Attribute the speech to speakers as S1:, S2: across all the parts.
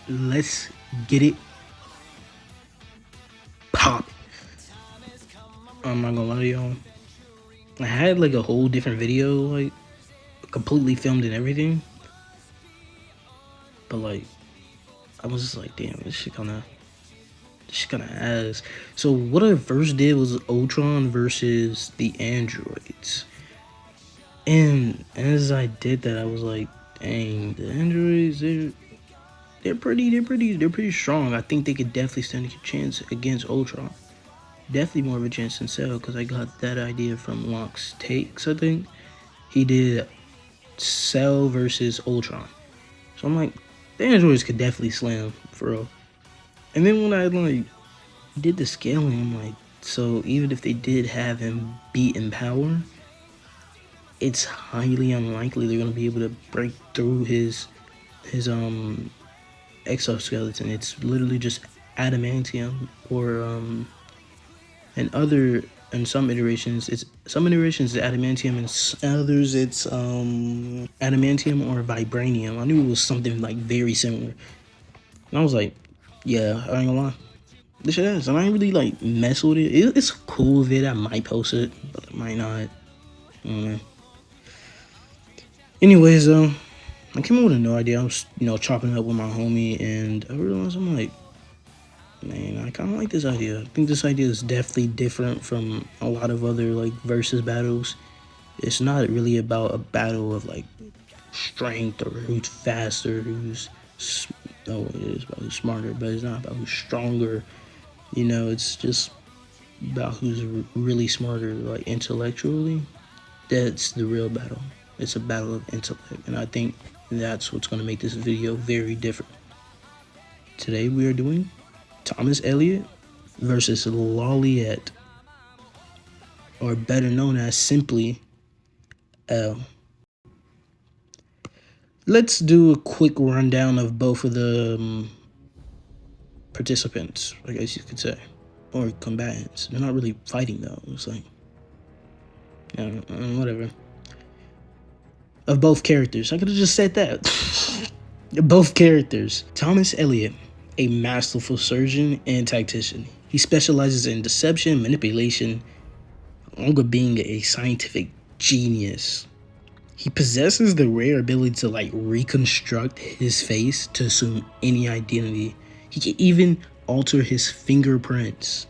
S1: Let's get it pop. I'm not gonna lie to y'all. I had like a whole different video, like completely filmed and everything. But like, I was just like, damn, this shit kinda ass. So what I first did was Ultron versus the androids. And as I did that, I was like, dang, the androids, they're pretty strong. I think they could definitely stand a chance against Ultron. Definitely more of a chance than Cell, because I got that idea from Locke's takes. I think he did Cell versus Ultron. So I'm like, the androids could definitely slam for real. And then when I like did the scaling, I'm like, so even if they did have him beat in power, it's highly unlikely they're gonna be able to break through his exoskeleton. It's literally just adamantium, or in some iterations it's adamantium, and others it's adamantium or vibranium. I knew it was something like very similar. And I was like, yeah, I ain't gonna lie, this shit is. And I ain't really like mess with it. It's a cool vid. I might post it, but I might not. I don't know. Anyways, I came up with a new idea. I was, chopping it up with my homie, and I realized, I'm like, man, I kind of like this idea. I think this idea is definitely different from a lot of other like versus battles. It's not really about a battle of like strength or who's faster, no, it is about who's smarter, but it's not about who's stronger. It's just about who's really smarter, like intellectually. That's the real battle. It's a battle of intellect, and I think that's what's going to make this video very different. Today we are doing Thomas Elliot versus Lawliet, or better known as simply L. Let's do a quick rundown of both of the participants, I guess you could say, or combatants. They're not really fighting though. It's like, whatever. Of both characters, I could have just said that. Both characters. Thomas Elliot, a masterful surgeon and tactician. He specializes in deception, manipulation, along with being a scientific genius. He possesses the rare ability to like reconstruct his face to assume any identity. He can even alter his fingerprints.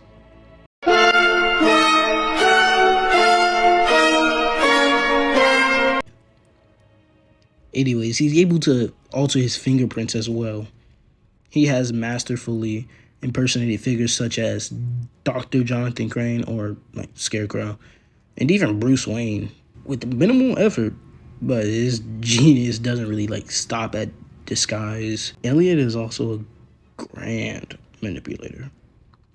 S1: Anyways, he's able to alter his fingerprints as well. He has masterfully impersonated figures such as Dr. Jonathan Crane, or like Scarecrow, and even Bruce Wayne with minimal effort. But his genius doesn't really like stop at disguise. Elliot is also a grand manipulator.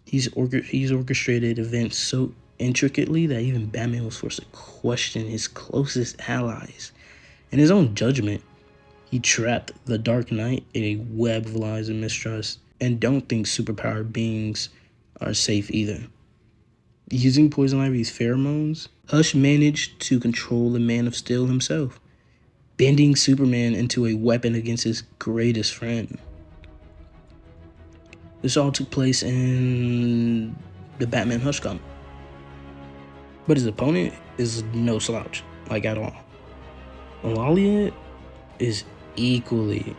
S1: He's orchestrated events so intricately that even Batman was forced to question his closest allies. In his own judgment, he trapped the Dark Knight in a web of lies and mistrust, and don't think superpowered beings are safe either. Using Poison Ivy's pheromones, Hush managed to control the Man of Steel himself, bending Superman into a weapon against his greatest friend. This all took place in the Batman Hush comic. But his opponent is no slouch, like at all. Lawliet is equally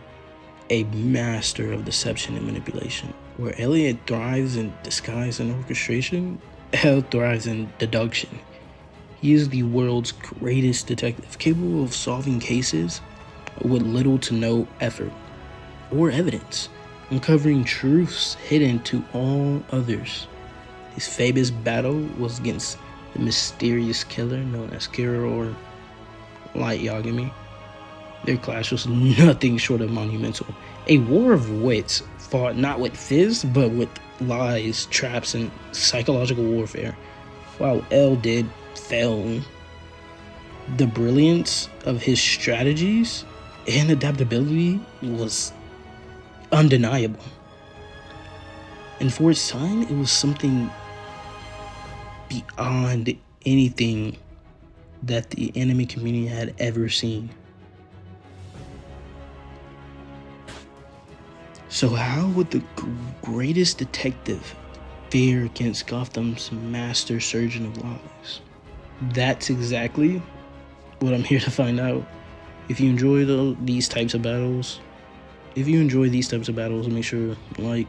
S1: a master of deception and manipulation. Where Elliot thrives in disguise and orchestration, L thrives in deduction. He is the world's greatest detective, capable of solving cases with little to no effort or evidence, uncovering truths hidden to all others. His famous battle was against the mysterious killer known as Kira, or Light Yagami. Their clash was nothing short of monumental. A war of wits fought not with fists, but with lies, traps, and psychological warfare. While L did fail, the brilliance of his strategies and adaptability was undeniable. And for its time, it was something beyond anything that the anime community had ever seen. So how would the greatest detective fare against Gotham's master surgeon of lies? That's exactly what I'm here to find out. If you enjoy these types of battles, make sure like,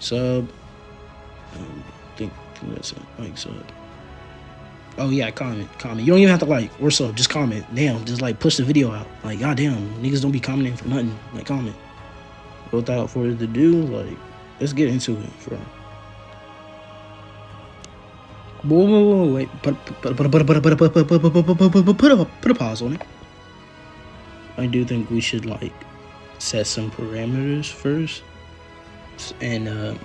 S1: sub. I think that's it. Like, sub. Oh yeah, comment. You don't even have to like or sub. Just comment. Damn, just like push the video out. Like, goddamn, niggas don't be commenting for nothing. Like, comment. Without further ado, like, let's get into it, bro. Whoa, wait. Put a pause on it. I do think we should like set some parameters first, and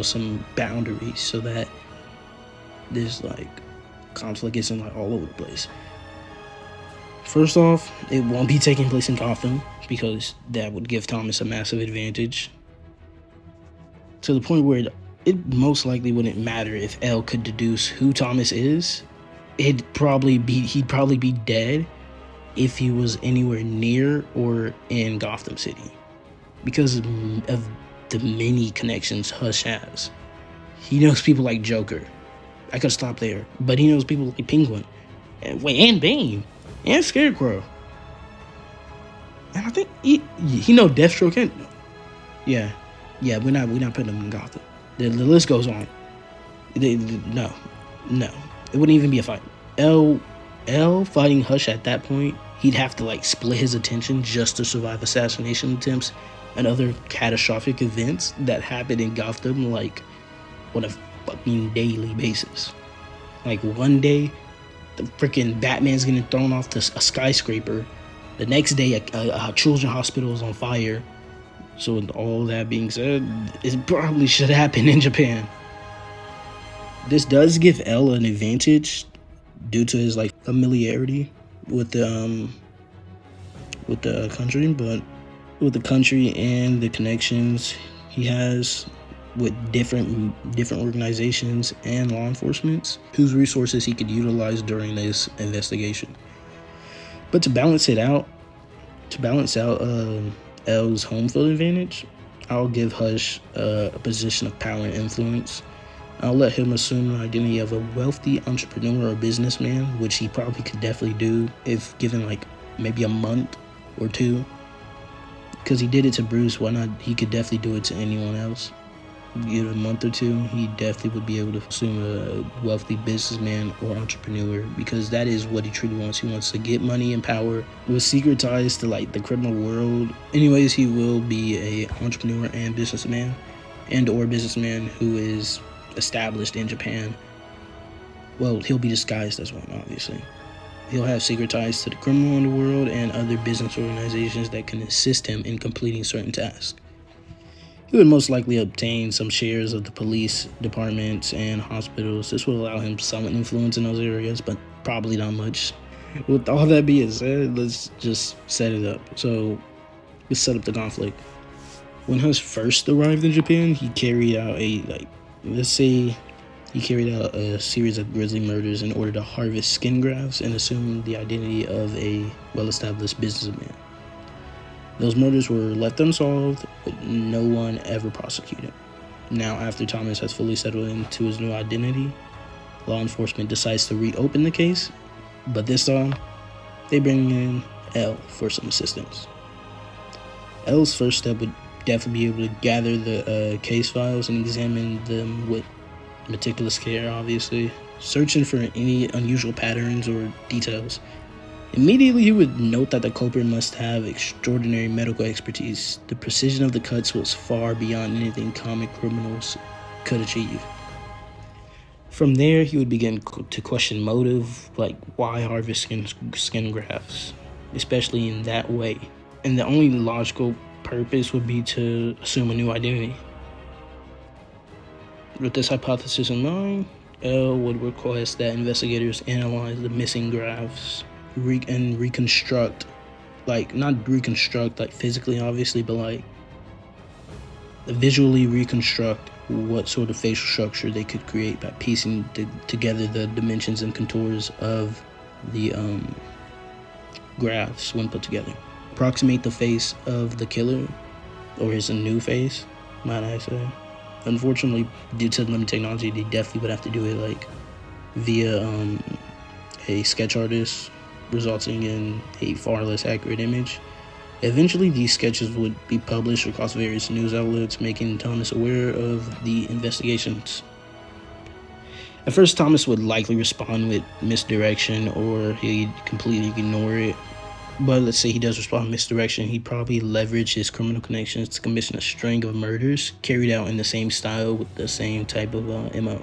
S1: some boundaries so that this like conflict isn't like all over the place. First off, it won't be taking place in Gotham because that would give Thomas a massive advantage, to the point where it most likely wouldn't matter if L could deduce who Thomas is. He'd probably be dead if he was anywhere near or in Gotham City, because of the many connections Hush has. He knows people like Joker. I could stop there, but he knows people like Penguin, and Bane, and Scarecrow. And I think he know Deathstroke. And yeah, we're not putting him in Gotham. The list goes on. No, it wouldn't even be a fight. L fighting Hush at that point, he'd have to like split his attention just to survive assassination attempts and other catastrophic events that happen in Gotham, like on a fucking daily basis. Like, one day, the freaking Batman's getting thrown off a skyscraper. The next day, a children's hospital is on fire. So with all that being said, it probably should happen in Japan. This does give L an advantage due to his like familiarity with the country, but with the country and the connections he has with different organizations and law enforcement, whose resources he could utilize during this investigation. But to balance out L's home field advantage, I'll give Hush a position of power and influence. I'll let him assume the identity of a wealthy entrepreneur or businessman, which he probably could definitely do if given like maybe a month or two. Because he did it to Bruce, why not? He could definitely do it to anyone else. Give it a month or two, he definitely would be able to assume a wealthy businessman or entrepreneur, because that is what he truly wants. He wants to get money and power with secret ties to like the criminal world. Anyways, he will be a entrepreneur and businessman who is established in Japan. Well, he'll be disguised as one, obviously. He'll have secret ties to the criminal underworld and other business organizations that can assist him in completing certain tasks. He would most likely obtain some shares of the police departments and hospitals. This would allow him some influence in those areas, but probably not much. With all that being said, let's just set it up. So, let's set up the conflict. When Hush first arrived in Japan, he carried out a series of grisly murders in order to harvest skin grafts and assume the identity of a well-established businessman. Those murders were left unsolved, but no one ever prosecuted. Now, after Thomas has fully settled into his new identity, law enforcement decides to reopen the case, but this time, they bring in L for some assistance. L's first step would definitely be able to gather the case files and examine them with meticulous care, obviously, searching for any unusual patterns or details. Immediately, he would note that the culprit must have extraordinary medical expertise. The precision of the cuts was far beyond anything common criminals could achieve. From there, he would begin to question motive, like why harvest skin grafts, especially in that way. And the only logical purpose would be to assume a new identity. With this hypothesis in mind, L would request that investigators analyze the missing grafts and reconstruct, not reconstruct like physically obviously, but like visually reconstruct what sort of facial structure they could create by piecing together the dimensions and contours of the grafts when put together. Approximate the face of the killer or his new face, might I say. Unfortunately, due to limited technology, they definitely would have to do it like via a sketch artist, resulting in a far less accurate image. Eventually, these sketches would be published across various news outlets, making Thomas aware of the investigations. At first, Thomas would likely respond with misdirection, or he'd completely ignore it. But let's say he does respond with misdirection, he'd probably leverage his criminal connections to commission a string of murders carried out in the same style with the same type of MO.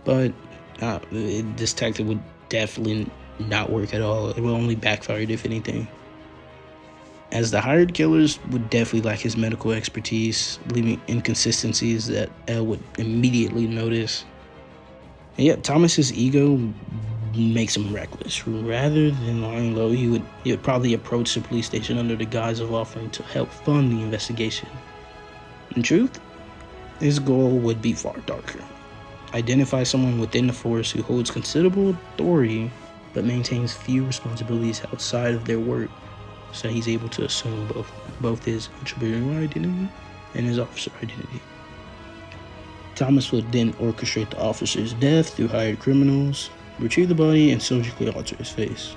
S1: But this tactic would definitely not work at all. It will only backfire if anything, as the hired killers would definitely lack his medical expertise, leaving inconsistencies that Elle would immediately notice. And yet, Thomas's ego makes him reckless. Rather than lying low, he would probably approach the police station under the guise of offering to help fund the investigation. In truth, his goal would be far darker. Identify someone within the force who holds considerable authority but maintains few responsibilities outside of their work, so he's able to assume both his entrepreneurial identity and his officer identity. Thomas would then orchestrate the officer's death through hired criminals, retrieve the body, and surgically alter his face.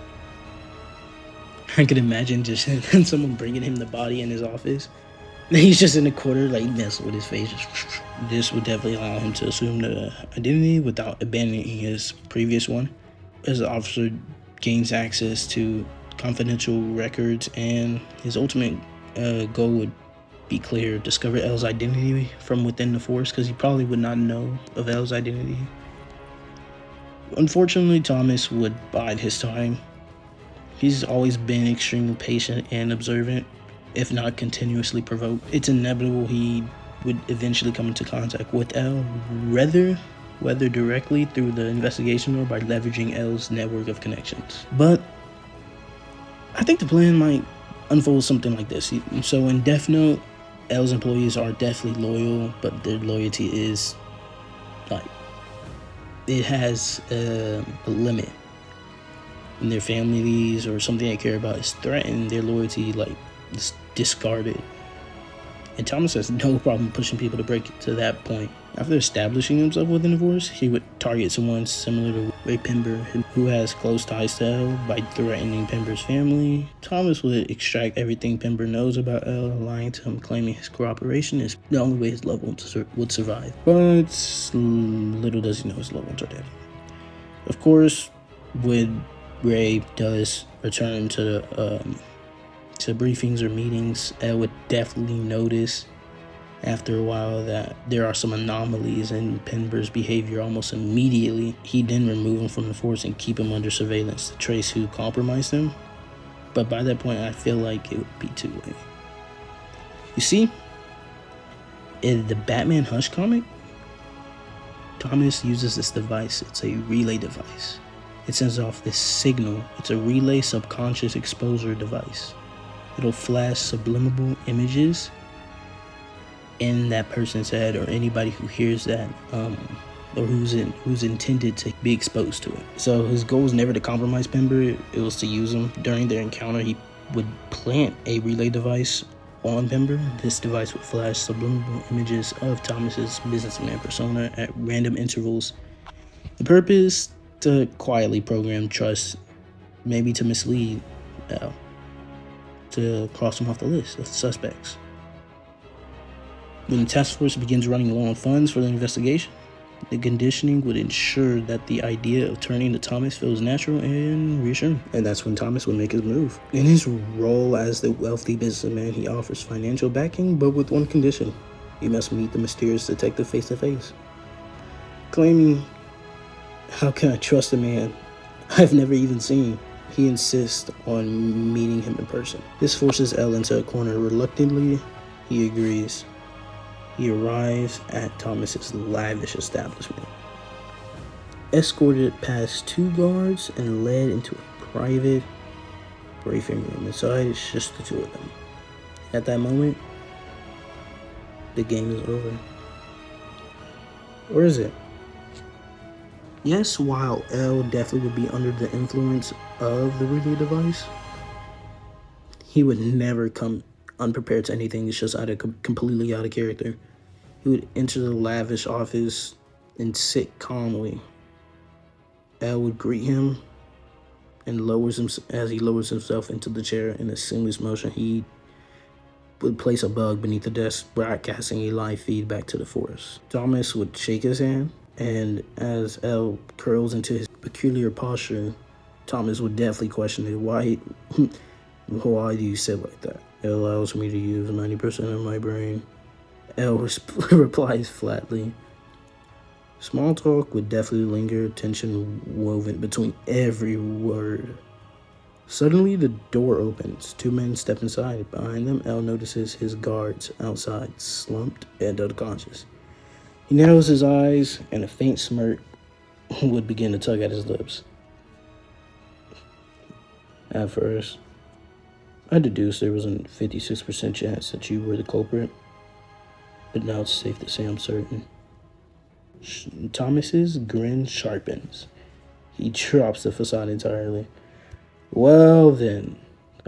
S1: I could imagine just someone bringing him the body in his office. He's just in the corner, like, messing with his face. This would definitely allow him to assume the identity without abandoning his previous one, as the officer gains access to confidential records, and his ultimate goal would be clear: discover Elle's identity from within the force, because he probably would not know of Elle's identity. Unfortunately, Thomas would bide his time. He's always been extremely patient and observant, if not continuously provoked. It's inevitable he would eventually come into contact with Elle, whether directly through the investigation or by leveraging Elle's network of connections. But I think the plan might unfold something like this. So in Death Note, Elle's employees are definitely loyal, but their loyalty is like, it has a limit. When their families or something they care about is threatened, their loyalty is discarded. And Thomas has no problem pushing people to break it to that point. After establishing himself within the force, he would target someone similar to Ray Pember, who has close ties to Elle, by threatening Pember's family. Thomas would extract everything Pember knows about Elle, lying to him, claiming his cooperation is the only way his loved ones would survive. But little does he know his loved ones are dead. Of course, when Ray does return to briefings or meetings, Elle would definitely notice after a while that there are some anomalies in Pember's behavior almost immediately. He'd then remove him from the force and keep him under surveillance to trace who compromised him. But by that point, I feel like it would be too late. You see, in the Batman Hush comic, Thomas uses this device. It's a relay device. It sends off this signal. It's a relay subconscious exposure device. It'll flash subliminal images in that person's head, or anybody who hears that, or who's intended to be exposed to it. So his goal was never to compromise Pember. It was to use him. During their encounter, he would plant a relay device on Pember. This device would flash subliminal images of Thomas's businessman persona at random intervals. The purpose: to quietly program trust, maybe to mislead Elle, to cross him off the list of suspects. When the task force begins running low on funds for the investigation, the conditioning would ensure that the idea of turning to Thomas feels natural and reassuring. And that's when Thomas would make his move. In his role as the wealthy businessman, he offers financial backing, but with one condition: he must meet the mysterious detective face to face. Claiming, "How can I trust a man I've never even seen?" he insists on meeting him in person. This forces Elle into a corner. Reluctantly, he agrees. He arrives at Thomas's lavish establishment, escorted past 2 guards, and led into a private briefing room. Inside, it's just the 2 of them. At that moment, the game is over. Or is it? Yes, while Elle definitely would be under the influence of the relay device, he would never come unprepared to anything. It's just completely out of character. He would enter the lavish office and sit calmly. Al would greet him and as he lowers himself into the chair in a seamless motion. He would place a bug beneath the desk, broadcasting a live feedback to the force. Thomas would shake his hand, and as Al curls into his peculiar posture, Thomas would definitely question it. Why do you sit like that? It allows me to use 90% of my brain. Al replies flatly. Small talk would definitely linger, tension woven between every word. Suddenly, the door opens. 2 men step inside. Behind them, Al notices his guards outside, slumped and unconscious. He narrows his eyes, and a faint smirk would begin to tug at his lips. At first, I deduced there was a 56% chance that you were the culprit, but now it's safe to say I'm certain. Thomas's grin sharpens. He drops the facade entirely. Well then,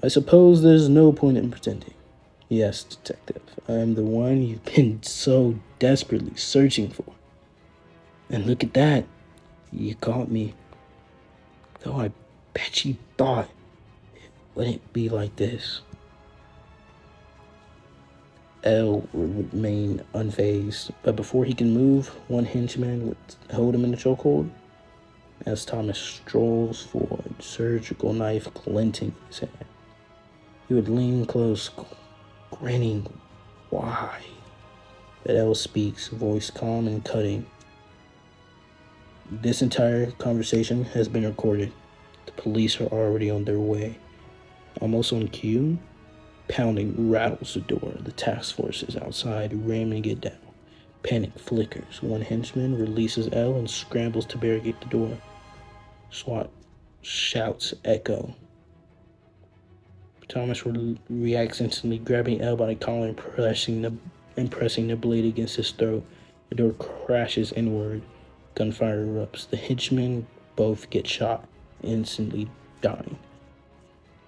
S1: I suppose there's no point in pretending. Yes, detective, I'm the one you've been so desperately searching for. And look at that. You caught me. Though I bet you thought it wouldn't be like this. L would remain unfazed, but before he can move, one henchman would hold him in the chokehold. As Thomas strolls forward, surgical knife glinting in his hand, he would lean close, grinning wide. But L speaks, voice calm and cutting. This entire conversation has been recorded. The police are already on their way. Almost on cue, pounding rattles the door. The task force is outside, ramming it down. Panic flickers. One henchman releases L and scrambles to barricade the door. SWAT shouts echo. Thomas reacts instantly, grabbing L by the collar and pressing the blade against his throat. The door crashes inward. Gunfire erupts. The henchmen both get shot, instantly dying.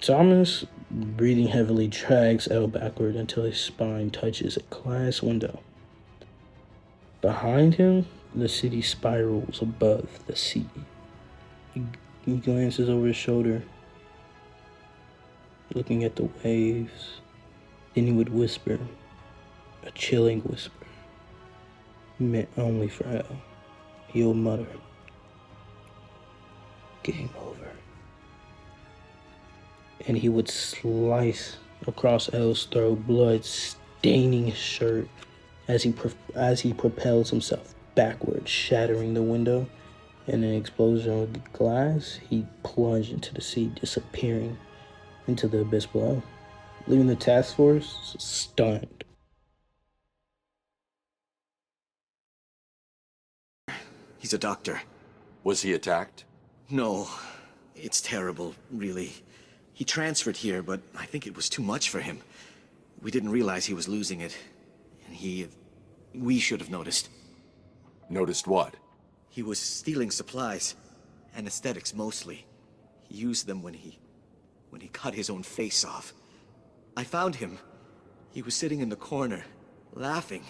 S1: Thomas, breathing heavily, drags L backward until his spine touches a glass window. Behind him, the city spirals above the sea. He glances over his shoulder, looking at the waves. Then he would whisper, a chilling whisper, meant only for L. He'll mutter, game over. And he would slice across L's throat, blood staining his shirt as he propels himself backward, shattering the window. In an explosion of the glass, he plunged into the sea, disappearing into the abyss below, leaving the task force stunned.
S2: He's a doctor.
S3: Was he attacked?
S2: No, it's terrible, really. He transferred here, but I think it was too much for him. We didn't realize he was losing it, and we should have noticed.
S3: Noticed what?
S2: He was stealing supplies, anesthetics mostly. He used them when he cut his own face off. I found him. He was sitting in the corner, laughing.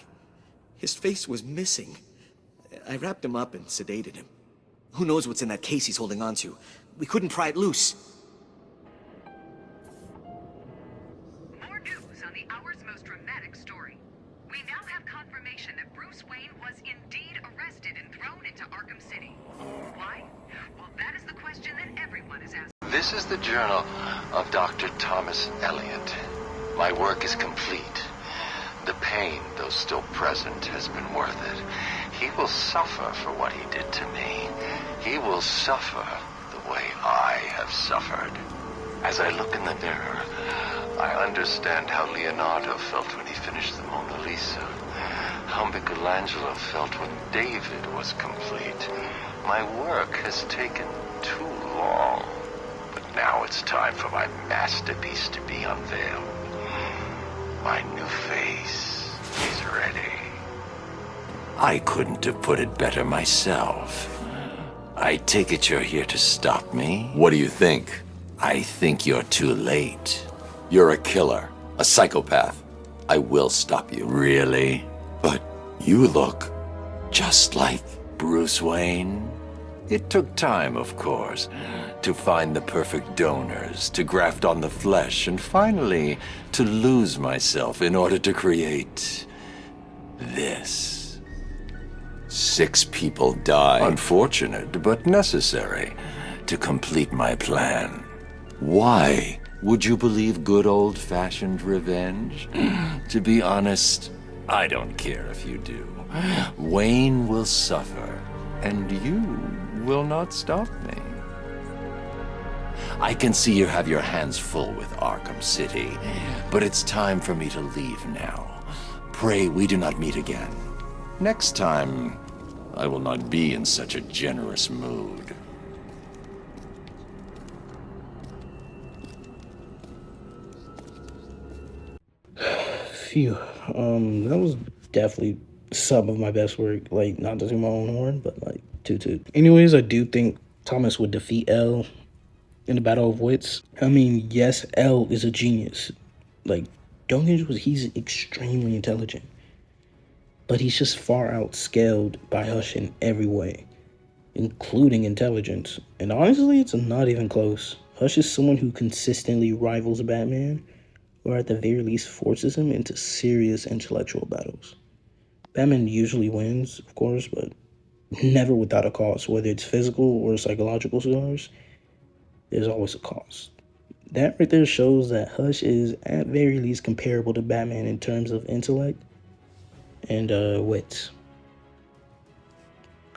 S2: His face was missing. I wrapped him up and sedated him. Who knows what's in that case he's holding on to? We couldn't pry it loose.
S4: More news on the hour's most dramatic story. We now have confirmation that Bruce Wayne was indeed arrested and thrown into Arkham City. Why? Well, that is the question that everyone is asking.
S5: This is the journal of Dr. Thomas Elliot. My work is complete. The pain, though still present, has been worth it. He will suffer for what he did to me. He will suffer the way I have suffered. As I look in the mirror, I understand how Leonardo felt when he finished the Mona Lisa. How Michelangelo felt when David was complete. My work has taken too long. But now it's time for my masterpiece to be unveiled. My new face is ready. I couldn't have put it better myself. I take it you're here to stop me?
S3: What do you think?
S5: I think you're too late.
S3: You're a killer. A psychopath. I will stop you.
S5: Really? But you look just like Bruce Wayne. It took time, of course, to find the perfect donors, to graft on the flesh, and finally to lose myself in order to create this. 6 people died. Unfortunate, but necessary to complete my plan. Why would you believe good old-fashioned revenge? To be honest, I don't care if you do. Wayne will suffer, and you will not stop me. I can see you have your hands full with Arkham City, but it's time for me to leave now. Pray we do not meet again. Next time, I will not be in such a generous mood.
S1: Phew. That was definitely some of my best work. Like, not to do my own horn, but like, toot. Anyways, I do think Thomas would defeat L in the Battle of Wits. I mean, yes, L is a genius. Like, don't get me, he's extremely intelligent. But he's just far outscaled by Hush in every way, including intelligence. And honestly, it's not even close. Hush is someone who consistently rivals Batman, or at the very least forces him into serious intellectual battles. Batman usually wins, of course, but never without a cause. Whether it's physical or psychological scars, there's always a cause. That right there shows that Hush is at very least comparable to Batman in terms of intellect and wits.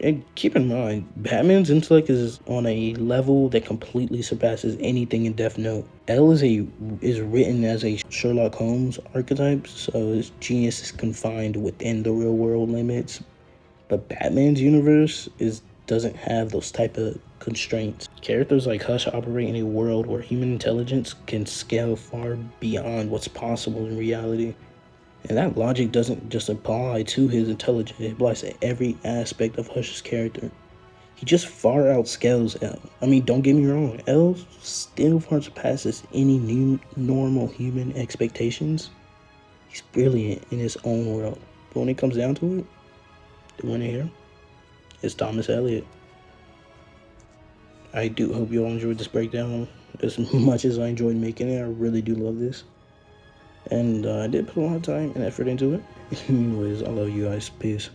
S1: And keep in mind, Batman's intellect is on a level that completely surpasses anything in Death Note. L is written as a Sherlock Holmes archetype, so his genius is confined within the real world limits. But Batman's universe doesn't have those type of constraints. Characters like Hush operate in a world where human intelligence can scale far beyond what's possible in reality. And that logic doesn't just apply to his intelligence, it applies to every aspect of Hush's character. He just far outscales L. I mean, don't get me wrong, L still far surpasses any new normal human expectations. He's brilliant in his own world. But when it comes down to it, the winner here is Thomas Elliot. I do hope you all enjoyed this breakdown as much as I enjoyed making it. I really do love this. And I did put a lot of time and effort into it. Anyways, I love you guys. Peace.